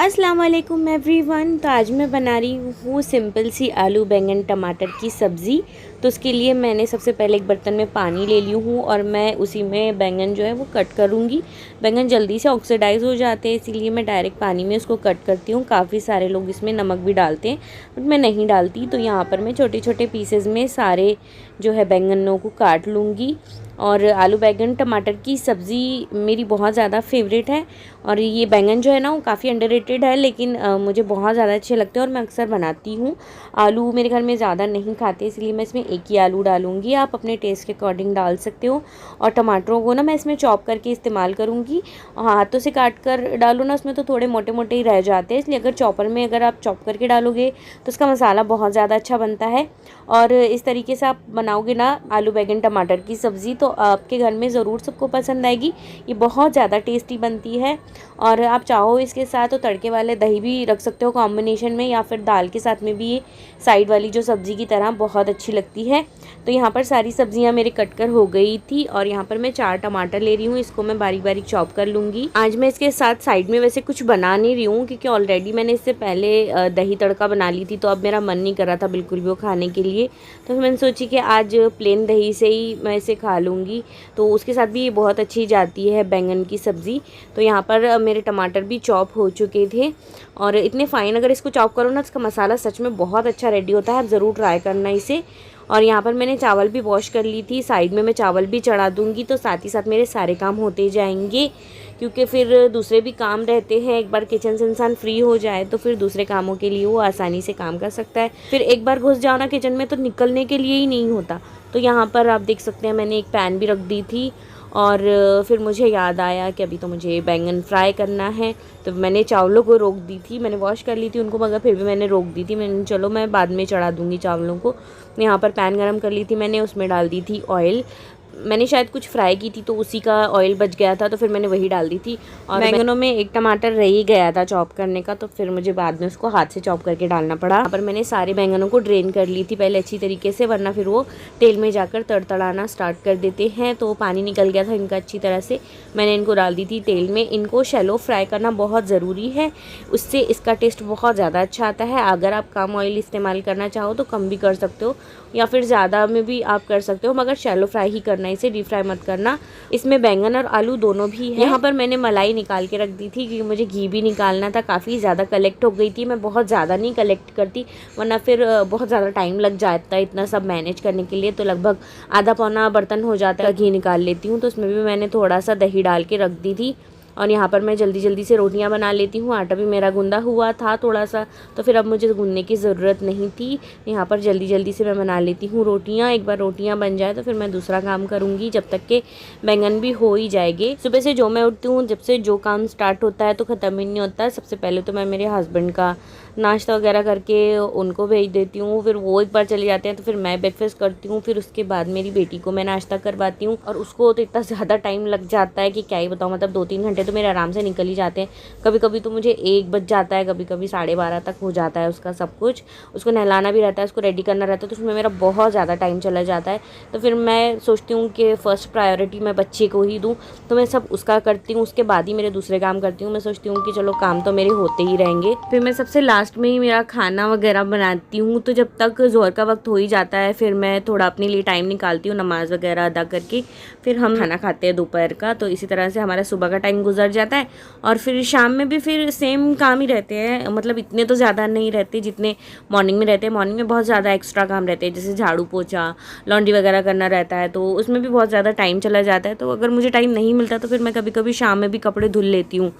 अस्सलाम वालेकुम एवरीवन। तो आज मैं बना रही हूँ सिंपल सी आलू बैंगन टमाटर की सब्ज़ी। तो उसके लिए मैंने सबसे पहले एक बर्तन में पानी ले ली हूँ और मैं उसी में बैंगन जो है वो कट करूँगी। बैंगन जल्दी से ऑक्सीडाइज़ हो जाते हैं, इसीलिए मैं डायरेक्ट पानी में उसको कट करती हूँ। काफ़ी सारे लोग इसमें नमक भी डालते हैं, बट मैं नहीं डालती। तो यहाँ पर मैं छोटे छोटे पीसेज़ में सारे जो है बैंगनों को काट लूँगी। और आलू बैंगन टमाटर की सब्ज़ी मेरी बहुत ज़्यादा फेवरेट है। और ये बैंगन जो है ना वो काफ़ी अंडररेटेड है, लेकिन मुझे बहुत ज़्यादा अच्छे लगते हैं और मैं अक्सर बनाती हूँ। आलू मेरे घर में ज़्यादा नहीं खाते, इसलिए मैं इसमें एक ही आलू डालूँगी। आप अपने टेस्ट के अकॉर्डिंग डाल सकते हो। और टमाटरों को ना मैं इसमें चॉप करके इस्तेमाल करूँगी। हाथों से काट कर डालो ना उसमें तो थोड़े मोटे मोटे ही रह जाते हैं, इसलिए अगर चॉपर में अगर आप चॉप करके डालोगे तो उसका मसाला बहुत ज़्यादा अच्छा बनता है। और इस तरीके से आप बनाओगे ना आलू बैंगन टमाटर की सब्ज़ी तो आपके घर में ज़रूर सबको पसंद आएगी। ये बहुत ज़्यादा टेस्टी बनती है। और आप चाहो इसके साथ तो तड़के वाले दही भी रख सकते हो कॉम्बिनेशन में, या फिर दाल के साथ में भी ये साइड वाली जो सब्ज़ी की तरह बहुत अच्छी लगती है। तो यहाँ पर सारी सब्जियाँ मेरे कट कर हो गई थी और यहाँ पर मैं 4 टमाटर ले रही हूँ। इसको मैं बारीक बारीक चॉप कर लूँगी। आज मैं इसके साथ साइड में वैसे कुछ बना नहीं रही हूँ, क्योंकि ऑलरेडी मैंने इससे पहले दही तड़का बना ली थी, तो अब मेरा मन नहीं कर रहा था बिल्कुल भी वो खाने के लिए। तो मैंने सोची कि आज प्लेन दही से ही मैं इसे खा लूँगी, तो उसके साथ भी ये बहुत अच्छी जाती है बैंगन की सब्ज़ी। तो यहाँ पर मेरे टमाटर भी चॉप हो चुके थे और इतने फ़ाइन अगर इसको चॉप करो ना, इसका मसाला सच में बहुत अच्छा रेडी होता है। आप ज़रूर ट्राई करना इसे। और यहाँ पर मैंने चावल भी वॉश कर ली थी, साइड में मैं चावल भी चढ़ा दूँगी, तो साथ ही साथ मेरे सारे काम होते जाएंगे, क्योंकि फिर दूसरे भी काम रहते हैं। एक बार किचन से इंसान फ्री हो जाए तो फिर दूसरे कामों के लिए वो आसानी से काम कर सकता है। फिर एक बार घुस जाओ ना किचन में तो निकलने के लिए ही नहीं होता। तो यहाँ पर आप देख सकते हैं मैंने एक पैन भी रख दी थी और फिर मुझे याद आया कि अभी तो मुझे बैंगन फ्राई करना है, तो मैंने चावलों को रोक दी थी। मैंने वॉश कर ली थी उनको, मगर फिर भी मैंने रोक दी थी। मैंने चलो मैं बाद में चढ़ा दूँगी चावलों को। यहाँ पर पैन गरम कर ली थी मैंने, उसमें डाल दी थी ऑयल। मैंने शायद कुछ फ्राई की थी तो उसी का ऑयल बच गया था, तो फिर मैंने वही डाल दी थी। और बैंगनों में एक टमाटर रह ही गया था चॉप करने का, तो फिर मुझे बाद में उसको हाथ से चॉप करके डालना पड़ा। यहाँ पर मैंने सारे बैंगनों को ड्रेन कर ली थी पहले अच्छी तरीके से, वरना फिर वो तेल में जाकर तड़तड़ाना स्टार्ट कर देते हैं। तो पानी निकल गया था इनका अच्छी तरह से। मैंने इनको डाल दी थी तेल में। इनको शैलो फ्राई करना बहुत ज़रूरी है, उससे इसका टेस्ट बहुत ज़्यादा अच्छा आता है। अगर आप कम ऑयल इस्तेमाल करना चाहो तो कम भी कर सकते हो, या फिर ज़्यादा में भी आप कर सकते हो, मगर शैलो फ्राई ही करना, इसे डीप फ्राई मत करना। इसमें बैंगन और आलू दोनों भी है। यहाँ पर मैंने मलाई निकाल के रख दी थी, क्योंकि मुझे घी भी निकालना था। काफ़ी ज़्यादा कलेक्ट हो गई थी, मैं बहुत ज़्यादा नहीं कलेक्ट करती वरना फिर बहुत ज़्यादा टाइम लग जाता है इतना सब मैनेज करने के लिए। तो लगभग आधा पौना बर्तन हो जाता है, घी निकाल लेती हूँ। तो उसमें भी मैंने थोड़ा सा दही डाल के रख दी थी। और यहाँ पर मैं जल्दी जल्दी से रोटियां बना लेती हूँ। आटा भी मेरा गूंदा हुआ था थोड़ा सा, तो फिर अब मुझे गूंदने की ज़रूरत नहीं थी। यहाँ पर जल्दी जल्दी से मैं बना लेती हूँ रोटियाँ। एक बार रोटियाँ बन जाए तो फिर मैं दूसरा काम करूँगी, जब तक के बैंगन भी हो ही जाएंगे। सुबह से जो मैं उठती हूँ, जब से जो काम स्टार्ट होता है तो ख़त्म ही नहीं होता है। सबसे पहले तो मैं मेरे हस्बैंड का नाश्ता वगैरह करके उनको भेज देती हूँ, फिर वो एक बार चले जाते हैं तो फिर मैं ब्रेकफास्ट करती हूँ। फिर उसके बाद मेरी बेटी को मैं नाश्ता करवाती हूँ, और उसको तो इतना ज़्यादा टाइम लग जाता है कि क्या ही बताऊँ। मतलब 2-3 घंटे तो मेरे आराम से निकल ही जाते हैं। कभी कभी तो मुझे 1 बज जाता है, कभी कभी 12:30 तक हो जाता है उसका सब कुछ। उसको नहलाना भी रहता है, उसको रेडी करना रहता है, तो उसमें मेरा बहुत ज़्यादा टाइम चला जाता है। तो फिर मैं सोचती हूँ कि फ़र्स्ट प्रायोरिटी मैं बच्चे को ही दूँ, तो मैं सब उसका करती हूँ, उसके बाद ही मेरे दूसरे काम करती हूँ। मैं सोचती हूँ कि चलो काम तो मेरे होते ही रहेंगे। फिर मैं सबसे लास्ट में ही मेरा खाना वगैरह बनाती हूँ। तो जब तक ज़ोहर का वक्त हो ही जाता है, फिर मैं थोड़ा अपने लिए टाइम निकालती हूँ नमाज़ वगैरह अदा करके, फिर हम खाना खाते हैं दोपहर का। तो इसी तरह से हमारा सुबह का टाइम गुजर जाता है। और फिर शाम में भी फिर सेम काम ही रहते हैं, मतलब इतने तो ज़्यादा नहीं रहते जितने मॉर्निंग में रहते हैं। मॉर्निंग में बहुत ज़्यादा एक्स्ट्रा काम रहते हैं, जैसे झाड़ू पोछा, लॉन्ड्री वगैरह करना रहता है, तो उसमें भी बहुत ज़्यादा टाइम चला जाता है। तो अगर मुझे टाइम नहीं मिलता तो फिर मैं कभी कभी शाम में भी कपड़े धुल लेती हूँ।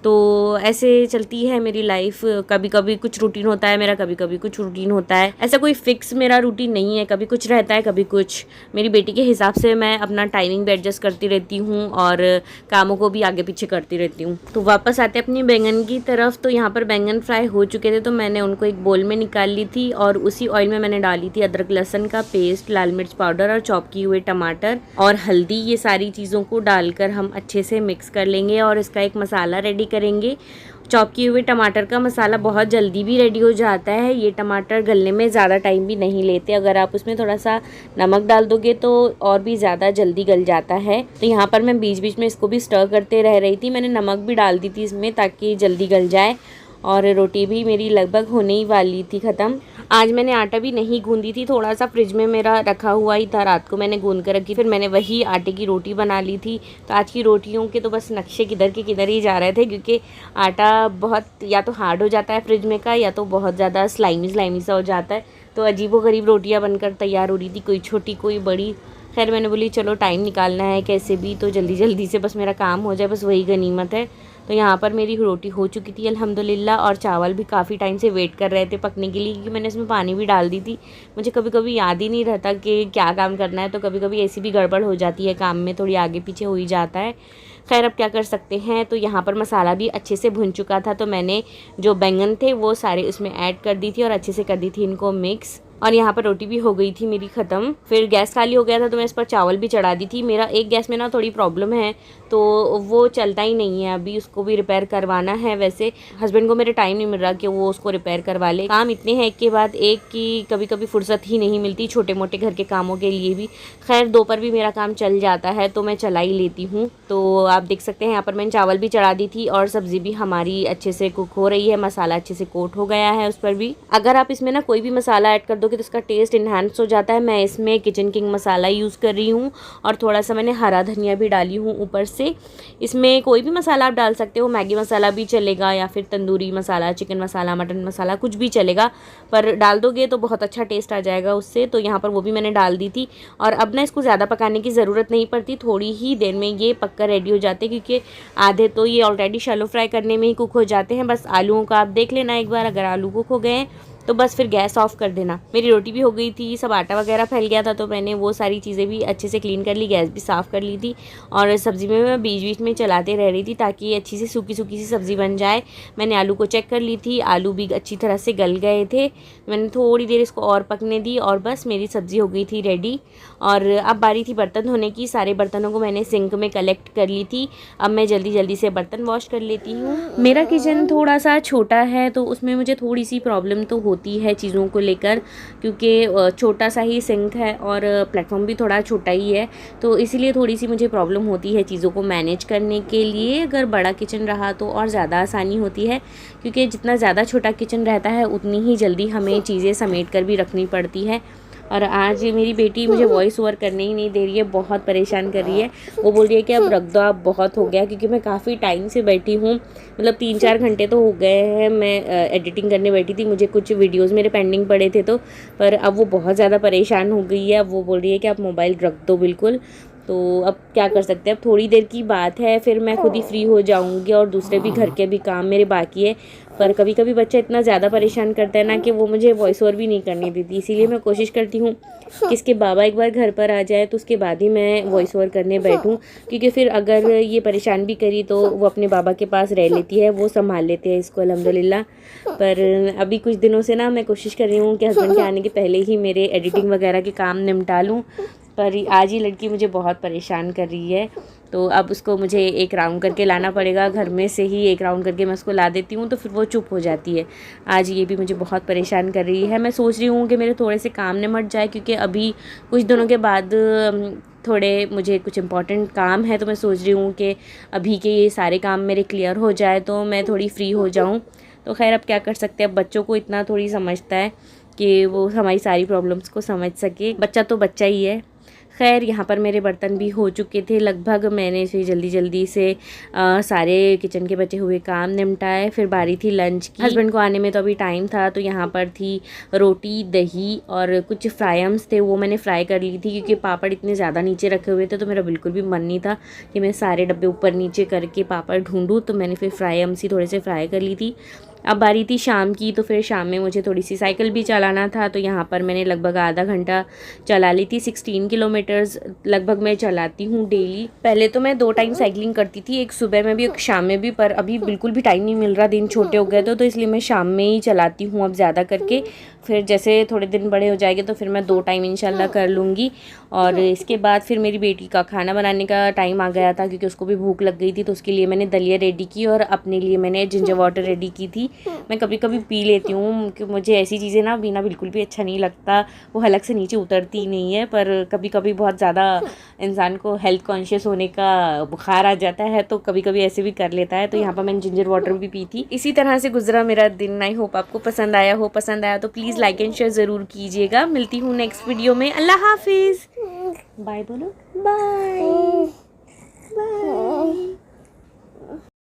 तो ऐसे चलती है मेरी लाइफ। कभी कभी कुछ रूटीन होता है मेरा, कभी कभी कुछ रूटीन होता है। ऐसा कोई फिक्स मेरा रूटीन नहीं है, कभी कुछ रहता है कभी कुछ। मेरी बेटी के हिसाब से मैं अपना टाइमिंग भी एडजस्ट करती रहती हूँ और कामों को भी आगे पीछे करती रहती हूँ। तो वापस आते अपनी बैंगन की तरफ। तो यहाँ पर बैंगन फ्राई हो चुके थे, तो मैंने उनको एक बोल में निकाल ली थी और उसी ऑयल में मैंने डाली थी अदरक लहसुन का पेस्ट, लाल मिर्च पाउडर और चॉप किए हुए टमाटर और हल्दी। ये सारी चीज़ों को डालकर हम अच्छे से मिक्स कर लेंगे और इसका एक मसाला रेडी करेंगे। चॉप किए हुए टमाटर का मसाला बहुत जल्दी भी रेडी हो जाता है। ये टमाटर गलने में ज़्यादा टाइम भी नहीं लेते, अगर आप उसमें थोड़ा सा नमक डाल दोगे तो और भी ज़्यादा जल्दी गल जाता है। तो यहाँ पर मैं बीच बीच में इसको भी स्टर करते रह रही थी। मैंने नमक भी डाल दी थी इसमें ताकि जल्दी गल जाए। और रोटी भी मेरी लगभग होने ही वाली थी ख़त्म। आज मैंने आटा भी नहीं गूंदी थी, थोड़ा सा फ्रिज में मेरा रखा हुआ ही था, रात को मैंने गूंद कर रखी, फिर मैंने वही आटे की रोटी बना ली थी। तो आज की रोटियों के तो बस नक्शे किधर के किधर ही जा रहे थे, क्योंकि आटा बहुत या तो हार्ड हो जाता है फ्रिज में का, या तो बहुत ज़्यादा स्लाइमी सा हो जाता है। तो अजीबोगरीब रोटियाँ बनकर तैयार हो रही थी, कोई छोटी कोई बड़ी। खैर मैंने बोली चलो टाइम निकालना है कैसे भी, तो जल्दी जल्दी से बस मेरा काम हो जाए, बस वही गनीमत है। तो यहाँ पर मेरी रोटी हो चुकी थी अल्हम्दुलिल्लाह, और चावल भी काफ़ी टाइम से वेट कर रहे थे पकने के लिए, क्योंकि मैंने इसमें पानी भी डाल दी थी। मुझे कभी कभी याद ही नहीं रहता कि क्या काम करना है, तो कभी कभी ऐसी भी गड़बड़ हो जाती है काम में, थोड़ी आगे पीछे हो ही जाता है। खैर अब क्या कर सकते हैं। तो यहाँ पर मसाला भी अच्छे से भुन चुका था, तो मैंने जो बैंगन थे वो सारे उसमें ऐड कर दी थी और अच्छे से कर दी थी इनको मिक्स। और यहाँ पर रोटी भी हो गई थी मेरी ख़त्म। फिर गैस खाली हो गया था, तो मैं इस पर चावल भी चढ़ा दी थी। मेरा एक गैस में ना थोड़ी प्रॉब्लम है, तो वो चलता ही नहीं है, अभी उसको भी रिपेयर करवाना है। वैसे हस्बैंड को मेरे टाइम नहीं मिल रहा कि वो उसको रिपेयर करवा ले, काम इतने हैं एक के बाद एक कि कभी कभी फुर्सत ही नहीं मिलती छोटे मोटे घर के कामों के लिए भी। खैर दोपहर भी मेरा काम चल जाता है, तो मैं चला ही लेती हूँ। तो आप देख सकते हैं यहाँ पर मैंने चावल भी चढ़ा दी थी, और सब्ज़ी भी हमारी अच्छे से कुक हो रही है, मसाला अच्छे से कोट हो गया है उस पर भी। अगर आप इसमें ना कोई भी मसाला ऐड कर दोगे तो इसका टेस्ट इन्हांस हो जाता है। मैं इसमें किचन किंग मसाला यूज़ कर रही हूँ, और थोड़ा सा मैंने हरा धनिया भी डाली हूँ ऊपर से। इसमें कोई भी मसाला आप डाल सकते हो, मैगी मसाला भी चलेगा, या फिर तंदूरी मसाला, चिकन मसाला, मटन मसाला, कुछ भी चलेगा, पर डाल दोगे तो बहुत अच्छा टेस्ट आ जाएगा उससे। तो यहाँ पर वो भी मैंने डाल दी थी। और अब ना इसको ज़्यादा पकाने की ज़रूरत नहीं पड़ती, थोड़ी ही देर में ये पककर रेडी हो जाते हैं, क्योंकि आधे तो ये ऑलरेडी शैलो फ्राई करने में ही कुक हो जाते हैं। बस आलूओं का आप देख लेना एक बार, अगर आलू कुक हो गए हैं तो बस फिर गैस ऑफ कर देना। मेरी रोटी भी हो गई थी, सब आटा वगैरह फैल गया था, तो मैंने वो सारी चीज़ें भी अच्छे से क्लीन कर ली, गैस भी साफ़ कर ली थी। और सब्ज़ी में मैं बीच बीच में चलाते रह रही थी, ताकि अच्छी सी सूखी सूखी सी सब्ज़ी बन जाए। मैंने आलू को चेक कर ली थी, आलू भी अच्छी तरह से गल गए थे। मैंने थोड़ी देर इसको और पकने दी, और बस मेरी सब्ज़ी हो गई थी रेडी। और अब बारी थी बर्तन धोने की। सारे बर्तनों को मैंने सिंक में कलेक्ट कर ली थी। अब मैं जल्दी जल्दी से बर्तन वॉश कर लेती हूँ। मेरा किचन थोड़ा सा छोटा है, तो उसमें मुझे थोड़ी सी प्रॉब्लम तो होती है चीज़ों को लेकर, क्योंकि छोटा सा ही सिंक है और प्लेटफॉर्म भी थोड़ा छोटा ही है, तो इसीलिए थोड़ी सी मुझे प्रॉब्लम होती है चीज़ों को मैनेज करने के लिए। अगर बड़ा किचन रहा तो और ज़्यादा आसानी होती है, क्योंकि जितना ज़्यादा छोटा किचन रहता है उतनी ही जल्दी हमें चीज़ें समेट कर भी रखनी पड़ती है। और आज मेरी बेटी मुझे वॉइस ओवर करने ही नहीं दे रही है, बहुत परेशान कर रही है। वो बोल रही है कि अब रख दो, अब बहुत हो गया, क्योंकि मैं काफ़ी टाइम से बैठी हूँ, मतलब 3-4 घंटे तो हो गए हैं मैं एडिटिंग करने बैठी थी। मुझे कुछ वीडियोस मेरे पेंडिंग पड़े थे, तो पर अब वो बहुत ज़्यादा परेशान हो गई है। अब वो बोल रही है कि आप मोबाइल रख दो बिल्कुल। तो अब क्या कर सकते हैं, अब थोड़ी देर की बात है, फिर मैं खुद ही फ्री हो जाऊंगी, और दूसरे भी घर के भी काम मेरे बाकी है। पर कभी कभी बच्चा इतना ज़्यादा परेशान करता है ना कि वो मुझे वॉइस ओवर भी नहीं करने देती, इसीलिए मैं कोशिश करती हूँ कि इसके बाबा एक बार घर पर आ जाए तो उसके बाद ही मैं वॉइस ओवर करने बैठूँ, क्योंकि फिर अगर ये परेशान भी करी तो वो अपने बाबा के पास रह लेती है, वो संभाल लेते हैं इसको अल्हम्दुलिल्लाह। पर अभी कुछ दिनों से ना मैं कोशिश कर रही हूँ कि हस्बैंड के आने के पहले ही मेरे एडिटिंग वगैरह के काम निपटा लूँ, पर आज ही लड़की मुझे बहुत परेशान कर रही है। तो अब उसको मुझे एक राउंड करके लाना पड़ेगा, घर में से ही एक राउंड करके मैं उसको ला देती हूँ, तो फिर वो चुप हो जाती है। आज ये भी मुझे बहुत परेशान कर रही है। मैं सोच रही हूँ कि मेरे थोड़े से काम निपट जाए, क्योंकि अभी कुछ दिनों के बाद थोड़े मुझे कुछ इम्पॉर्टेंट काम है, तो मैं सोच रही हूँ कि अभी के ये सारे काम मेरे क्लियर हो जाए तो मैं थोड़ी फ्री हो जाऊँ। तो खैर अब क्या कर सकते हैं, अब बच्चों को इतना थोड़ी समझता है कि वो हमारी सारी प्रॉब्लम्स को समझ सके, बच्चा तो बच्चा ही है। खैर यहाँ पर मेरे बर्तन भी हो चुके थे लगभग, मैंने इसे जल्दी जल्दी से सारे किचन के बचे हुए काम निपटाए। फिर बारी थी लंच की। हस्बैंड को आने में तो अभी टाइम था, तो यहाँ पर थी रोटी, दही और कुछ फ्राइम्स थे, वो मैंने फ्राई कर ली थी, क्योंकि पापड़ इतने ज़्यादा नीचे रखे हुए थे, तो मेरा बिल्कुल भी मन नहीं था कि मैं सारे डब्बे ऊपर नीचे करके पापड़ ढूंढूँ, तो मैंने फिर फ्राइम्स ही थोड़े से फ्राई कर ली थी। अब बारी थी शाम की, तो फिर शाम में मुझे थोड़ी सी साइकिल भी चलाना था, तो यहाँ पर मैंने लगभग आधा घंटा चला ली थी। 16 किलोमीटर्स लगभग मैं चलाती हूँ डेली। पहले तो मैं 2 टाइम साइकिलिंग करती थी, एक सुबह में भी एक शाम में भी, पर अभी बिल्कुल भी टाइम नहीं मिल रहा, दिन छोटे हो गए तो इसलिए मैं शाम में ही चलाती हूँ अब ज़्यादा करके। फिर जैसे थोड़े दिन बड़े हो जाएंगे तो फिर मैं 2 टाइम इंशाल्लाह कर लूँगी। और इसके बाद फिर मेरी बेटी का खाना बनाने का टाइम आ गया था, क्योंकि उसको भी भूख लग गई थी, तो उसके लिए मैंने दलिया रेडी की और अपने लिए मैंने जिंजर वाटर रेडी की थी। मैं कभी कभी पी लेती हूँ कि मुझे ऐसी चीज़ें ना पीना बिल्कुल भी अच्छा नहीं लगता, वो हलक से नीचे उतरती नहीं है। पर कभी कभी बहुत ज़्यादा इंसान को हेल्थ कॉन्शियस होने का बुखार आ जाता है तो कभी कभी ऐसे भी कर लेता है। तो यहाँ पर मैंने जिंजर वाटर भी पी थी। इसी तरह से गुजरा मेरा दिन। आई होप आपको पसंद आया हो। पसंद आया तो प्लीज़ लाइक एंड शेयर ज़रूर कीजिएगा। मिलती हूँ नेक्स्ट वीडियो में। अल्लाह हाफिज़। बाय बोलो। बाय।